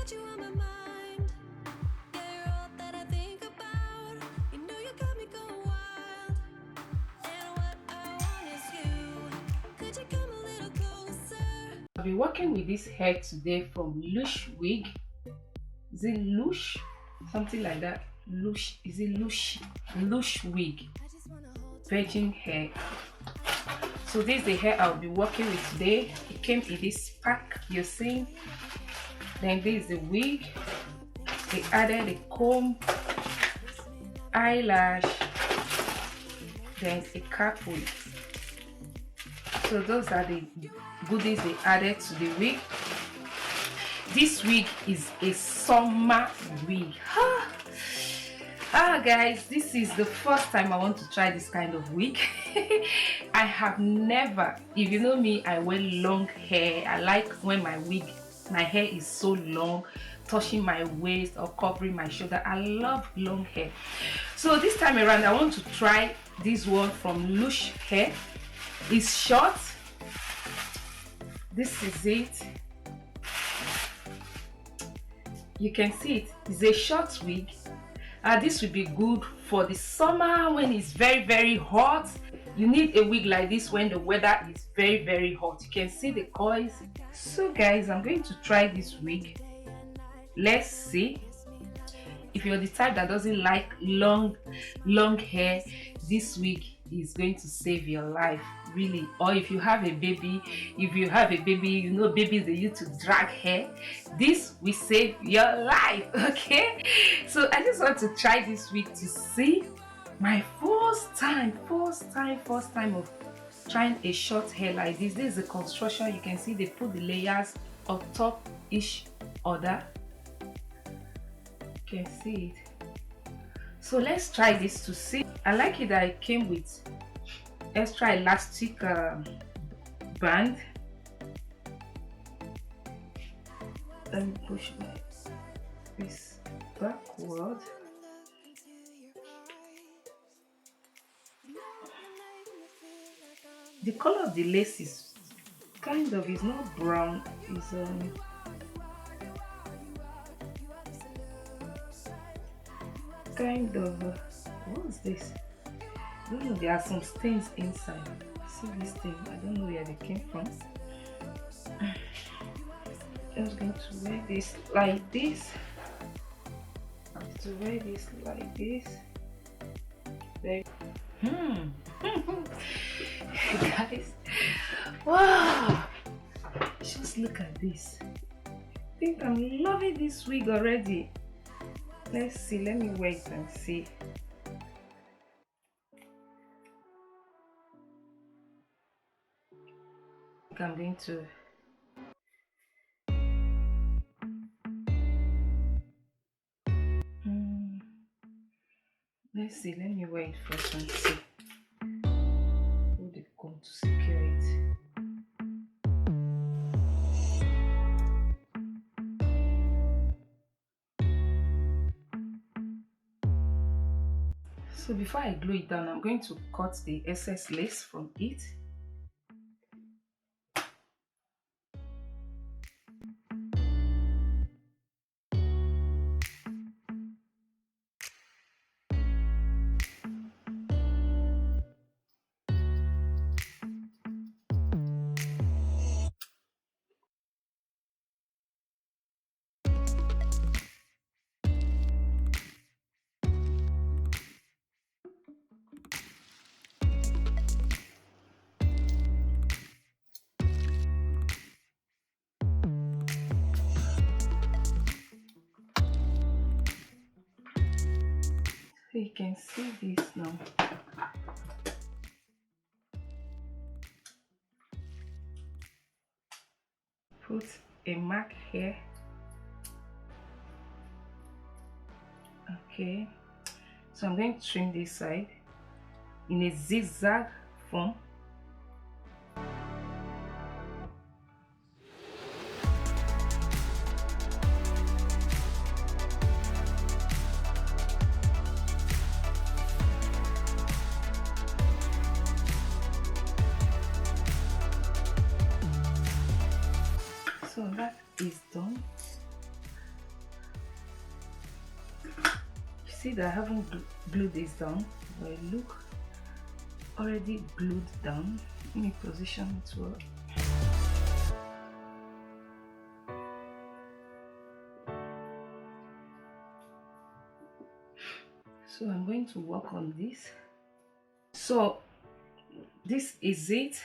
got you on my mind. Yeah, you're all that I think about. You know you got me going wild. And what I want is you. Could you come a little closer? I'll be working with this hair today from Lush Wig. Is it Lush? Something like that. Lush. Is it Lush? Lush Wig. I just wanna hold you. Virgin hair. So this is the hair I'll be working with today. It came in this pack you're seeing. Then this is the wig. They added a comb, eyelash, then a cap wig. So those are the goodies they added to the wig. This wig is a summer wig. Guys, this is the first time I want to try this kind of wig. I have never, if you know me, I wear long hair. I like when my hair is so long, touching my waist or covering my shoulder. I love long hair. So this time around I want to try this one from Lush Hair. It's short. This is it. You can see it. It's a short wig. This will be good for the summer when it's very hot. You need a wig like this when the weather is very hot. You can see the coils. So guys, I'm going to try this wig. Let's see. If you're the type that doesn't like long hair, this wig is going to save your life, really. Or if you have a baby, you know babies, they used to drag hair. This will save your life. Okay, so I just want to try this wig to see. My first time of trying a short hair like this. This is the construction. You can see they put the layers on top each other. You can see it. So let's try this to see. I like it that it came with extra elastic band. Let me push this backward. The color of the lace is kind of, it's not brown, it's kind of what is this? I don't know, there are some stains inside. See this thing? I don't know where they came from. I'm just going to wear this like this. There. Guys, wow! Just look at this. I think I'm loving this wig already. Let's see. Let me wait and see. I'm going to let's see. Let me wait first and see. Put the comb to secure it. So before I glue it down, I'm going to cut the excess lace from it. So you can see this now. Put a mark here. Okay, so I'm going to trim this side in a zigzag form. So that is done. see that I haven't glued this down, but it look already glued down. Let me position it well. So I'm going to work on this. So this is it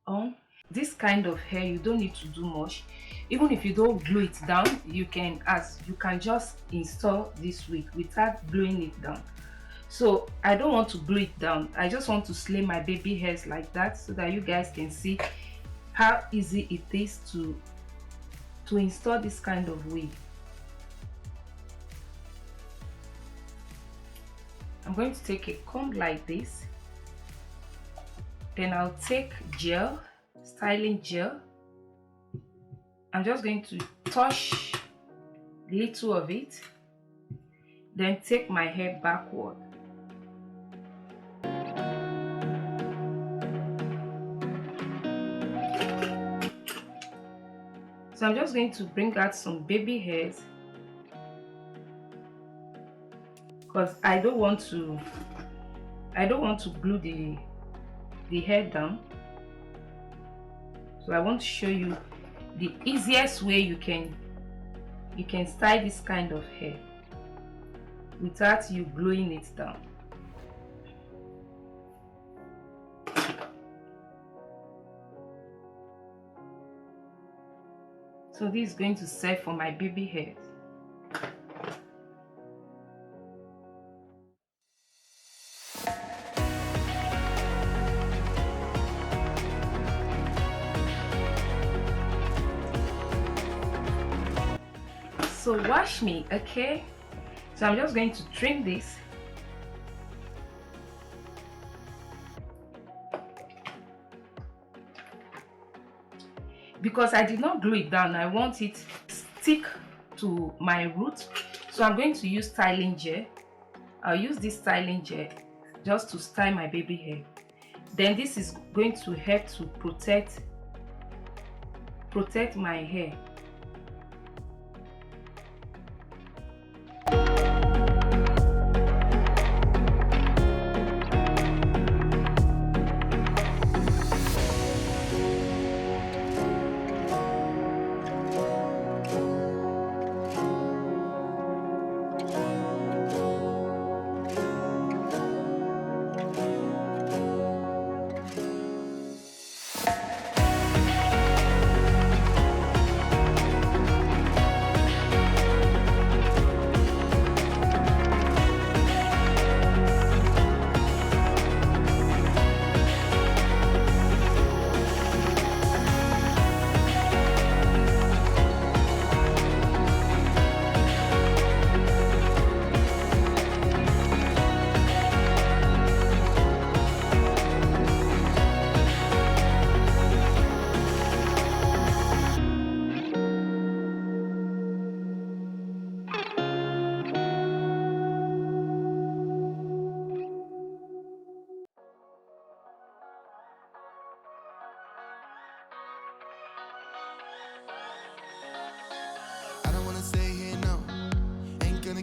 on this kind of hair. You don't need to do much. Even if you don't glue it down, you can just install this wig without gluing it down. So I don't want to glue it down. I just want to slay my baby hairs like that so that you guys can see how easy it is to install this kind of wig. I'm going to take a comb like this. Then I'll take gel, styling gel. I'm just going to touch little of it. Then take my hair backward. So I'm just going to bring out some baby hairs because I don't want to glue the hair down. So I want to show you the easiest way you can style this kind of hair without you gluing it down. So this is going to serve for my baby hairs. So watch me, okay? So I'm just going to trim this. Because I did not glue it down, I want it to stick to my root. So I'm going to use styling gel. I'll use this styling gel just to style my baby hair. Then this is going to help to protect my hair.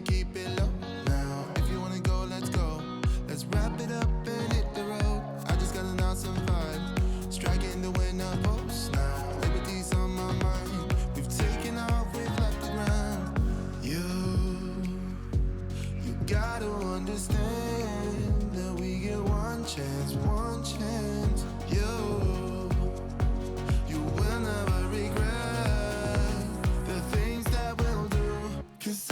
Keep it low now. If you wanna go, let's go. Let's wrap it up and hit the road. I just got an awesome vibe, striking the winner post now. Liberty's on my mind. We've taken off, we've left the ground. You gotta understand that we get one chance, one chance. You will never regret the things that we'll do. 'Cause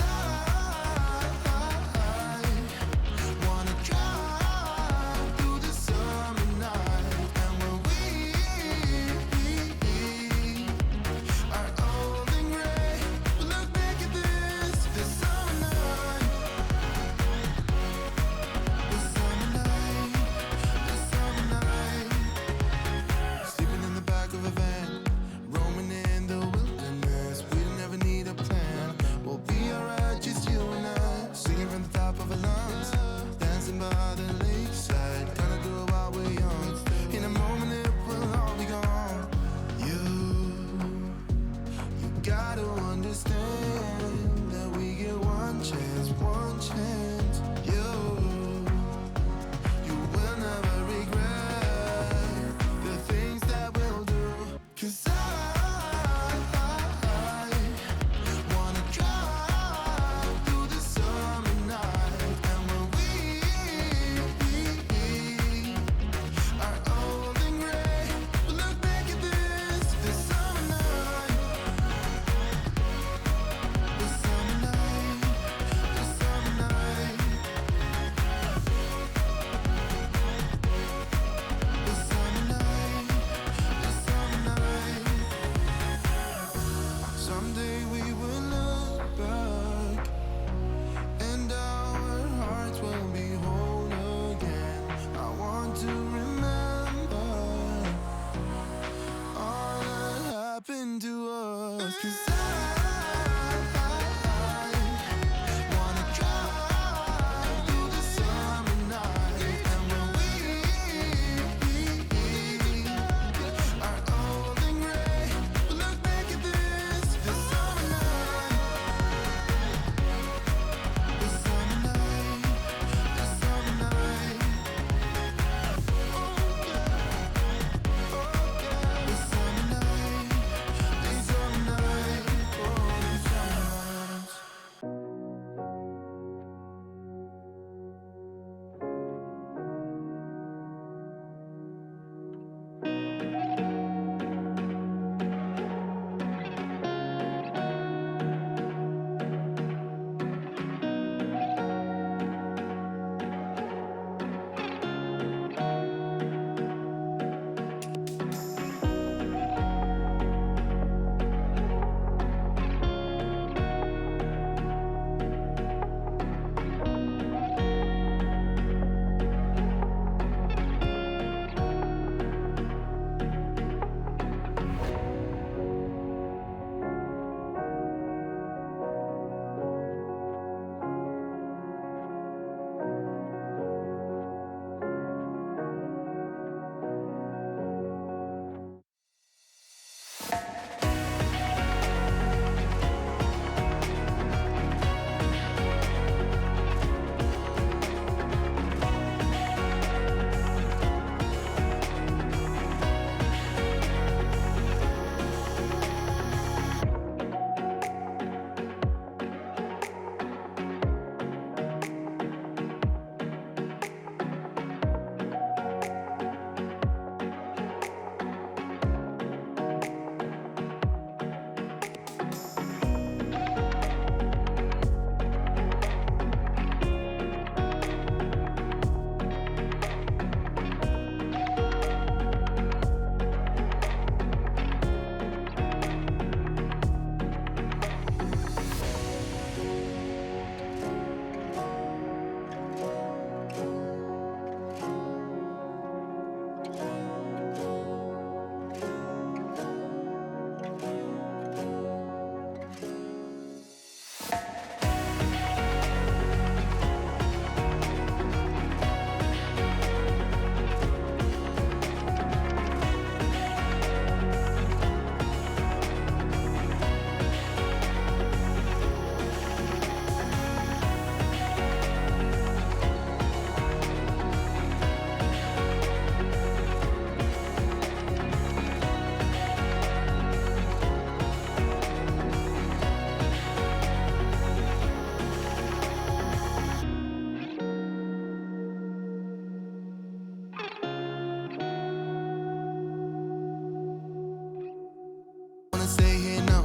gonna stay here, no.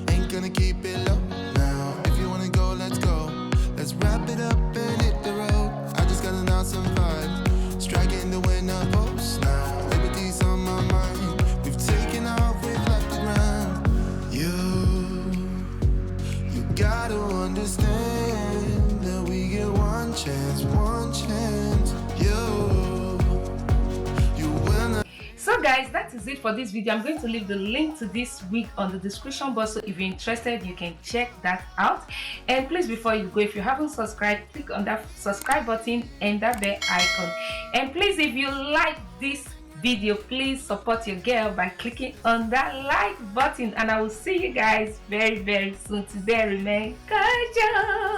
Ain't gonna keep it low. Now, if you wanna go, let's go. Let's wrap it up and hit the road. I just got an awesome vibe. Striking the winner post now. Liberty's on my mind. We've taken off, we've left the ground. You gotta understand that we get one chance, one chance. You will not. So guys, that is it for this video. I'm going to leave the link to this wig on the description box, so if you're interested you can check that out. And please, before you go, if you haven't subscribed, click on that subscribe button and that bell icon. And please, if you like this video, please support your girl by clicking on that like button, and I will see you guys very soon. Today remain gorgeous.